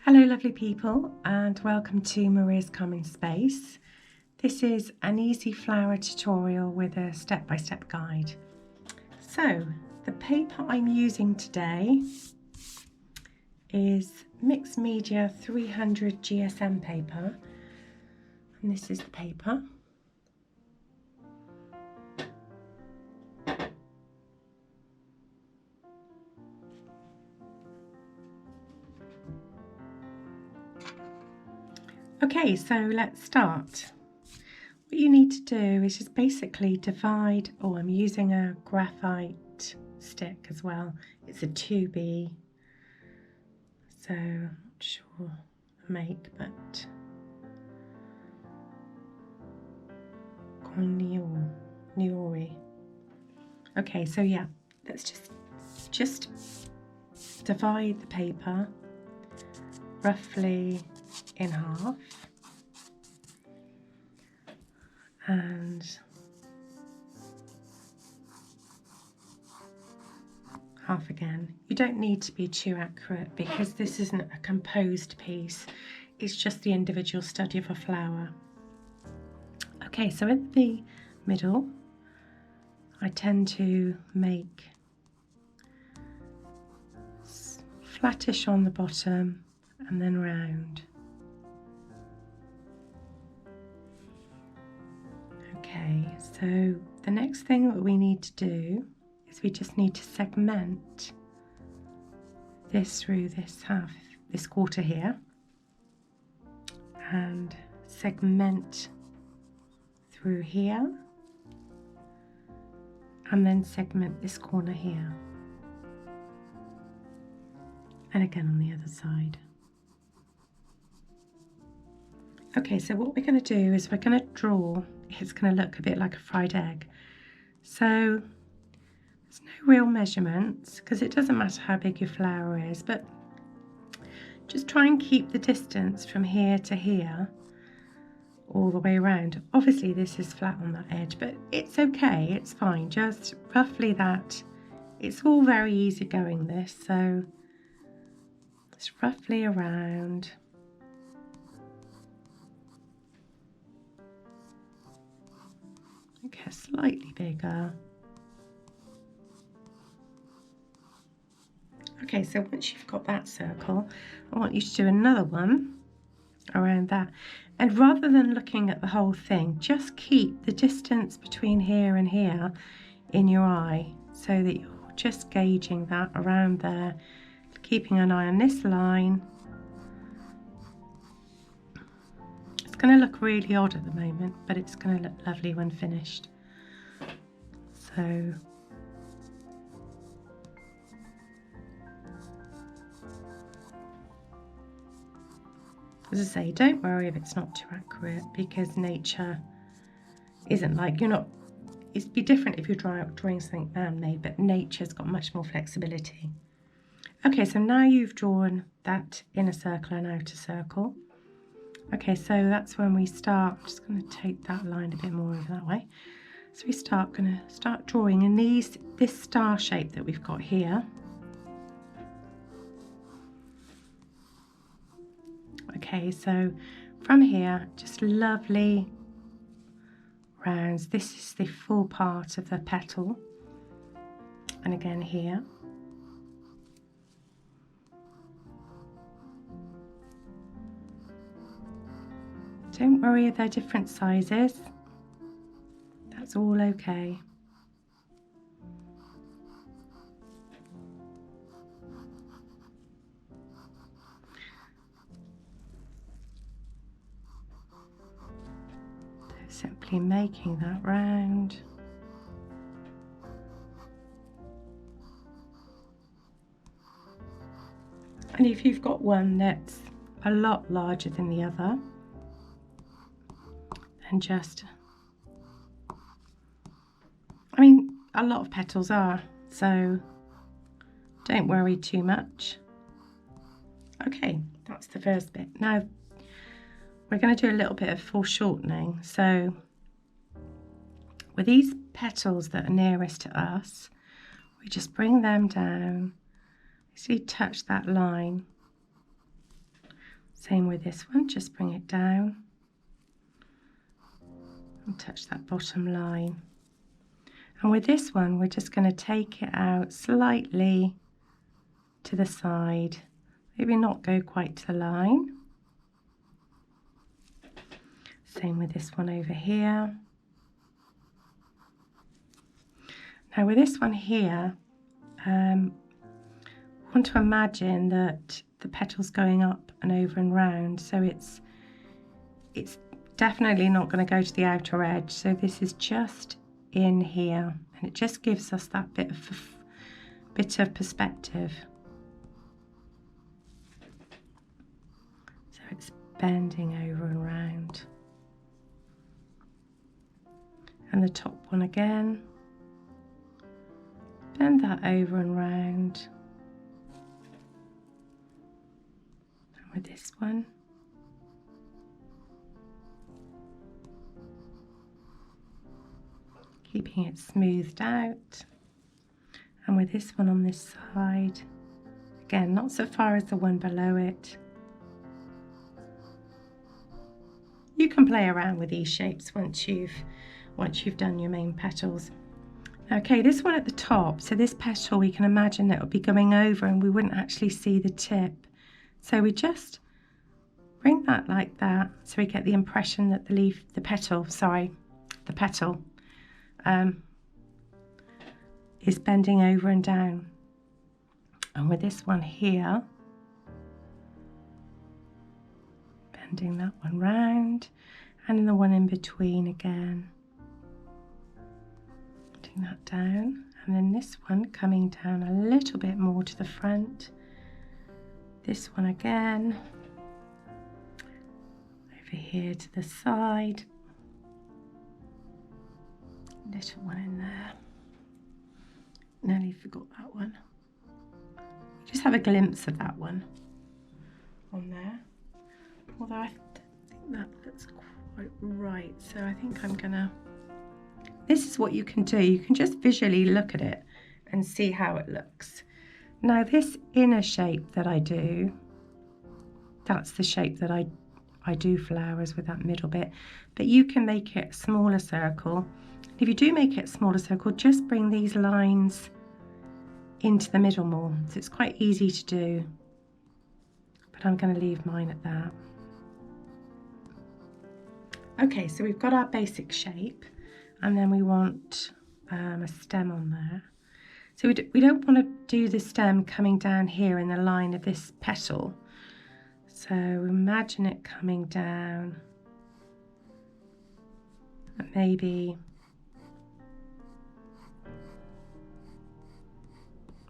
Hello lovely people, and welcome to Maria's Common Space. This is an easy flower tutorial with a step-by-step guide. So the paper I'm using today is Mixed Media 300 GSM paper, and this is the paper. Okay, so let's start. What you need to do is just basically divide, I'm using a graphite stick as well. It's a 2B, so I'm not sure the make, but Niori. Okay, so yeah, let's just divide the paper roughly in half and half again. You don't need to be too accurate because this isn't a composed piece, it's just the individual study of a flower. Okay, so in the middle I tend to make flattish on the bottom and then round. Okay, so the next thing that we need to do is we just need to segment this through this quarter here, and segment through here, and then segment this corner here, and again on the other side. Okay, so what we're going to do is we're going to draw. It's going to look a bit like a fried egg. So there's no real measurements because it doesn't matter how big your flower is, but just try and keep the distance from here to here all the way around. Obviously this is flat on that edge, but it's okay, it's fine, just roughly that. It's all very easy going, this, so it's roughly around. Okay, slightly bigger. Okay, so once you've got that circle, I want you to do another one around that. And rather than looking at the whole thing, just keep the distance between here and here in your eye so that you're just gauging that around there, keeping an eye on this line. It's going to look really odd at the moment, but it's going to look lovely when finished. So as I say, don't worry if it's not too accurate because nature isn't like, it'd be different if you're drawing something man-made, but nature's got much more flexibility. Okay, so now you've drawn that inner circle and outer circle. Okay, so that's when we start. I'm just going to take that line a bit more over that way. So we're going to start drawing in this star shape that we've got here. Okay, so from here, just lovely rounds. This is the full part of the petal, and again here. Don't worry if they're different sizes, that's all okay. So simply making that round. And if you've got one that's a lot larger than the other, and a lot of petals are, so don't worry too much. Okay, that's the first bit. Now we're going to do a little bit of foreshortening. So with these petals that are nearest to us, we just bring them down, see, touch that line, Same with this one, just bring it down and touch that bottom line. And with this one, we're just going to take it out slightly to the side, maybe not go quite to the line. Same with this one over here. Now with this one here, I want to imagine that the petal's going up and over and round, so it's definitely not going to go to the outer edge, so this is just in here, and it just gives us that bit of perspective. So it's bending over and round. And the top one again, bend that over and round. And with this one, keeping it smoothed out. And with this one on this side, again, not so far as the one below it. You can play around with these shapes once you've done your main petals. Okay, this one at the top, so this petal, we can imagine that it would be going over and we wouldn't actually see the tip. So we just bring that like that, so we get the impression that the petal is bending over and down. And with this one here, bending that one round, and in the one in between again, putting that down, and then this one coming down a little bit more to the front, this one again, over here to the side, little one in there, nearly forgot that one, just have a glimpse of that one on there, although I think that looks quite right, so I think I'm gonna, this is what you can do, you can just visually look at it and see how it looks. Now this inner shape that I do, that's the shape that I do flowers with, that middle bit, but you can make it a smaller circle. If you do make it a smaller circle, just bring these lines into the middle more, so it's quite easy to do, but I'm going to leave mine at that. Okay, so we've got our basic shape, and then we want a stem on there. So we don't want to do the stem coming down here in the line of this petal. So imagine it coming down, and maybe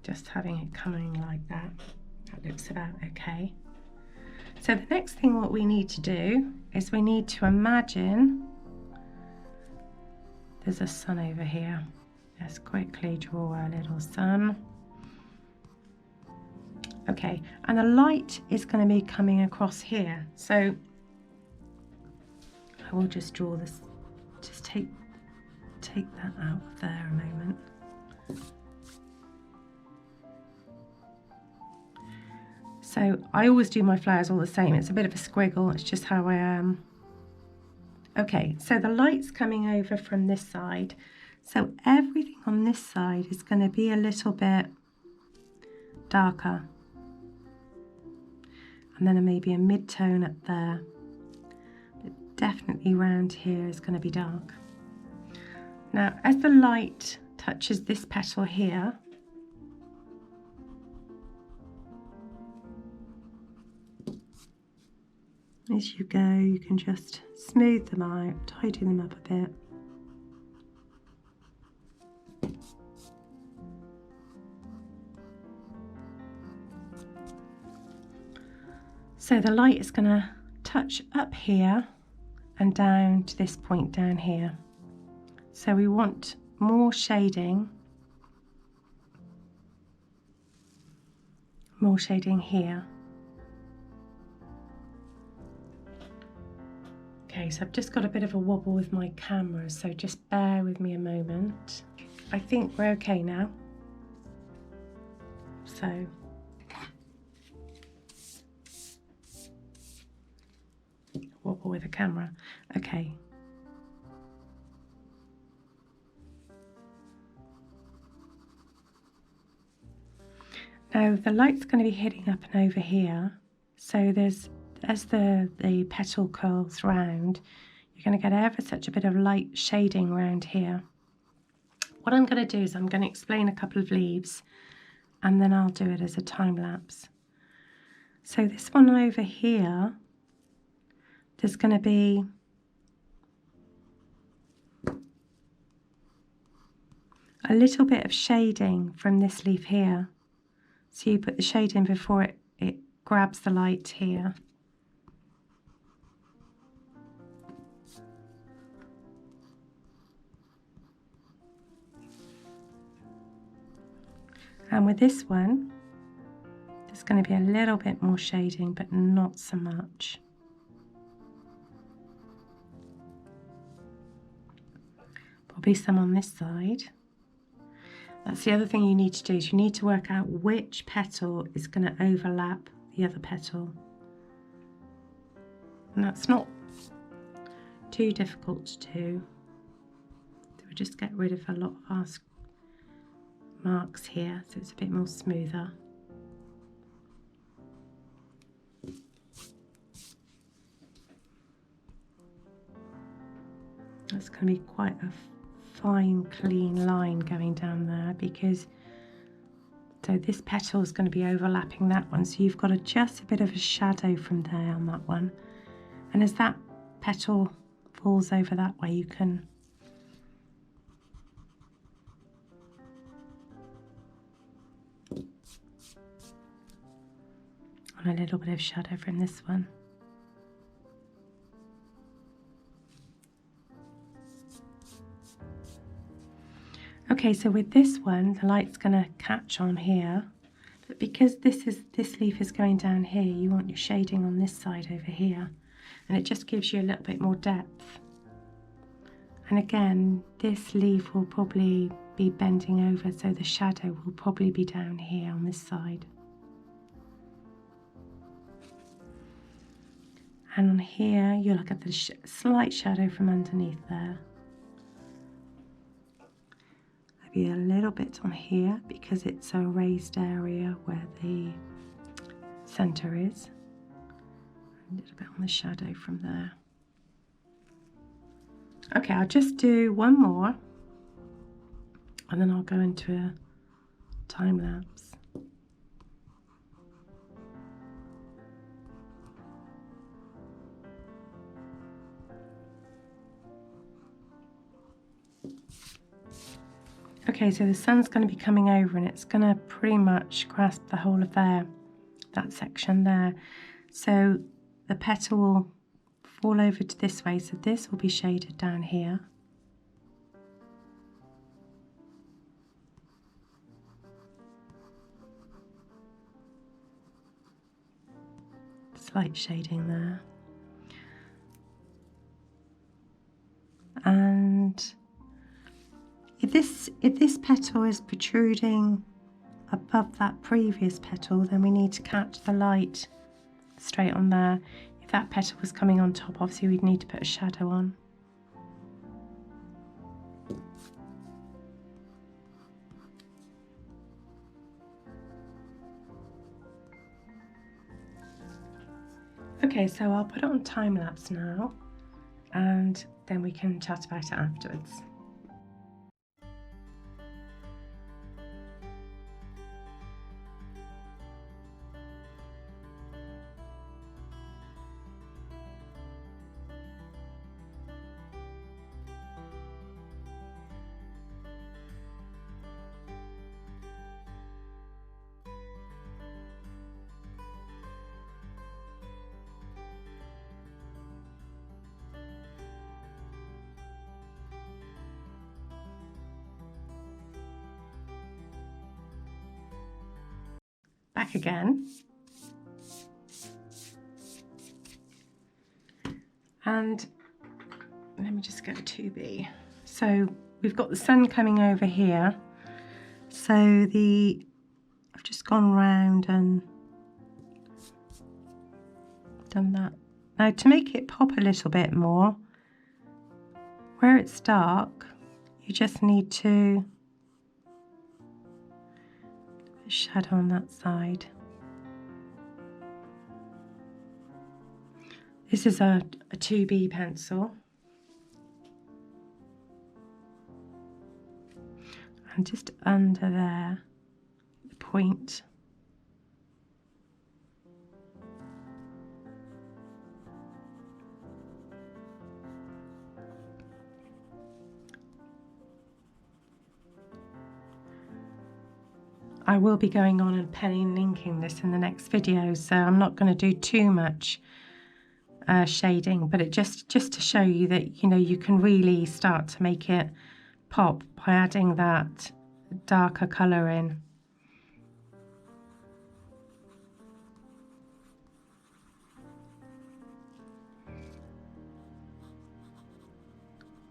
just having it coming like that. That looks about okay. So the next thing what we need to do is we need to imagine there's a sun over here. Let's quickly draw our little sun. Okay, and the light is going to be coming across here. So I will just draw this, just take that out of there a moment. So I always do my flowers all the same. It's a bit of a squiggle, it's just how I am. Okay, so the light's coming over from this side. So everything on this side is going to be a little bit darker. And then maybe a mid-tone up there. But definitely round here is going to be dark. Now, as the light touches this petal here, as you go, you can just smooth them out, tidy them up a bit. So the light is going to touch up here and down to this point down here. So we want more shading here. Okay, so I've just got a bit of a wobble with my camera, so just bear with me a moment. I think we're okay now. So Wobble with the camera. Okay. Now the light's going to be hitting up and over here, so there's, as the petal curls round, you're going to get ever such a bit of light shading around here. What I'm going to do is I'm going to explain a couple of leaves and then I'll do it as a time lapse. So this one over here, there's going to be a little bit of shading from this leaf here. So you put the shade in before it grabs the light here. And with this one, there's going to be a little bit more shading, but not so much. Probably some on this side. That's the other thing you need to do, is you need to work out which petal is going to overlap the other petal. And that's not too difficult to do. So we'll just get rid of a lot of our marks here so it's a bit more smoother. That's going to be quite a fine, clean line going down there, because so this petal is going to be overlapping that one, so you've got just a bit of a shadow from there on that one, and as that petal falls over that way, you can and a little bit of shadow from this one. Okay, so with this one, the light's going to catch on here, but because this leaf is going down here, you want your shading on this side over here, and it just gives you a little bit more depth. And again, this leaf will probably be bending over, so the shadow will probably be down here on this side. And on here, you'll look at the slight shadow from underneath there. Maybe a little bit on here because it's a raised area where the centre is. A little bit on the shadow from there. Okay, I'll just do one more and then I'll go into a time lapse. Okay, so the sun's going to be coming over and it's going to pretty much grasp the whole of that section there. So the petal will fall over to this way, so this will be shaded down here. Slight shading there. And if this petal is protruding above that previous petal, then we need to catch the light straight on there. If that petal was coming on top, obviously we'd need to put a shadow on. Okay, so I'll put it on time lapse now, and then we can chat about it afterwards. Back again, and let me just get a 2B. So we've got the sun coming over here, so I've just gone round and done that. Now to make it pop a little bit more, where it's dark, you just need to put a shadow on that side. This is a 2B pencil. And just under there, the point. I will be going on and pen and inking this in the next video, so I'm not going to do too much shading, but it just to show you that, you know, you can really start to make it pop by adding that darker colour in.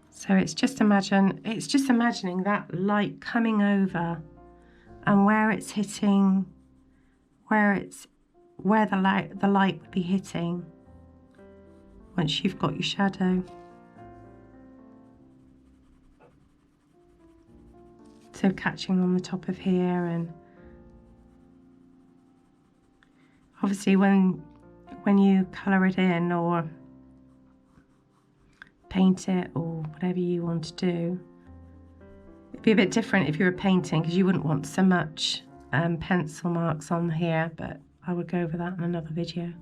So it's just imagining that light coming over, and where it's hitting, where the light would be hitting once you've got your shadow. So catching on the top of here, and obviously when you colour it in or paint it or whatever you want to do, it'd be a bit different if you were painting, because you wouldn't want so much pencil marks on here, but I would go over that in another video.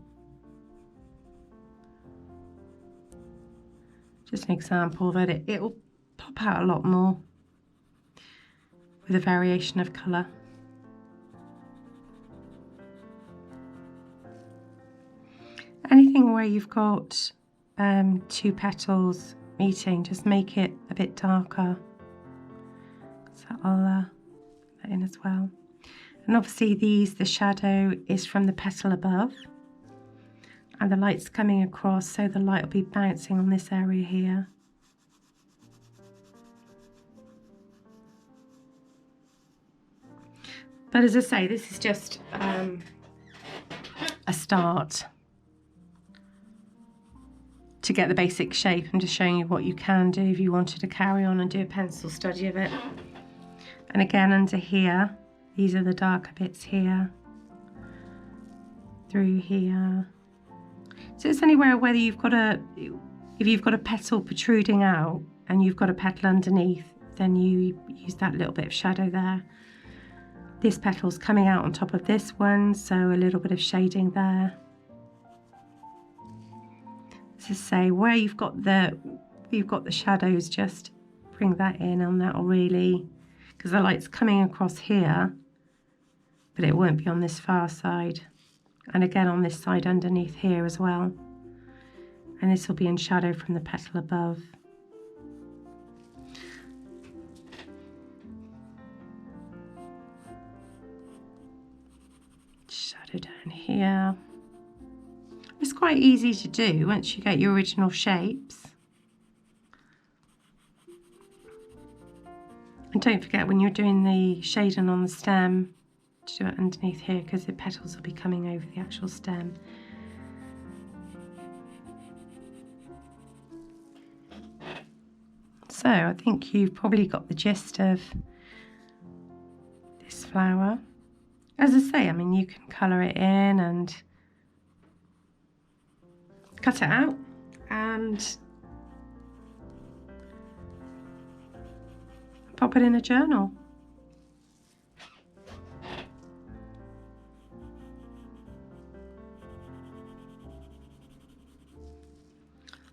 Just an example that it will pop out a lot more with a variation of colour. Anything where you've got two petals meeting, just make it a bit darker. So I'll put that in as well. And obviously the shadow is from the petal above, and the light's coming across, so the light will be bouncing on this area here. But as I say, this is just a start to get the basic shape. I'm just showing you what you can do if you wanted to carry on and do a pencil study of it. And again, under here, these are the darker bits here, through here. So it's anywhere whether if you've got a petal protruding out and you've got a petal underneath, then you use that little bit of shadow there. This petal's coming out on top of this one, so a little bit of shading there. To say where you've got the shadows, just bring that in, and that'll really, because the light's coming across here, but it won't be on this far side, and again on this side underneath here as well, and this will be in shadow from the petal above. Shadow down here. It's quite easy to do once you get your original shapes. And don't forget, when you're doing the shading on the stem, to do it underneath here, because the petals will be coming over the actual stem. So I think you've probably got the gist of this flower. As I say, I mean, you can colour it in and cut it out and pop it in a journal.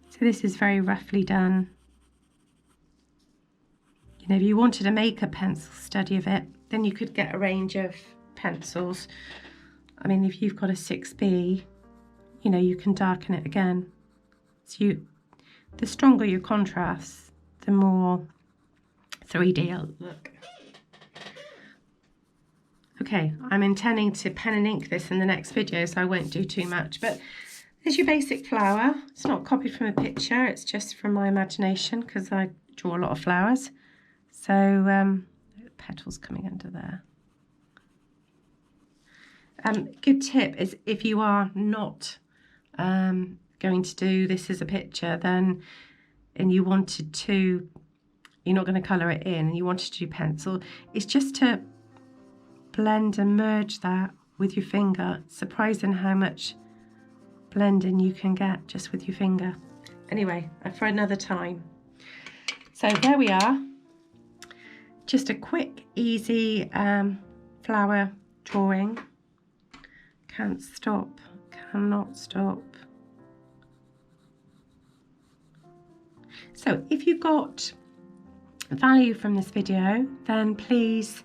So this is very roughly done. You know, if you wanted to make a pencil study of it, then you could get a range of pencils. I mean, if you've got a 6B, you know, you can darken it again. So the stronger your contrast, the more 3D it'll look. Okay, I'm intending to pen and ink this in the next video, so I won't do too much, but there's your basic flower. It's not copied from a picture, it's just from my imagination, because I draw a lot of flowers. So petals coming under there. Good tip is, if you are not going to do this as a picture, then, and you wanted to, you're not going to colour it in, and you wanted to do pencil, it's just to blend and merge that with your finger. Surprising how much blending you can get just with your finger. Anyway, for another time. So there we are. Just a quick, easy flower drawing. Can't stop, cannot stop. So if you got value from this video, then please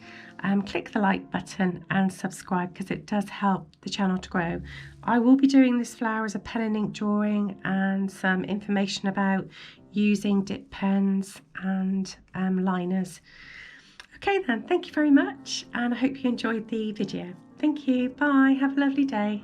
click the like button and subscribe, because it does help the channel to grow. I will be doing this flower as a pen and ink drawing, and some information about using dip pens and liners. Okay then, thank you very much, and I hope you enjoyed the video. Thank you, bye, have a lovely day.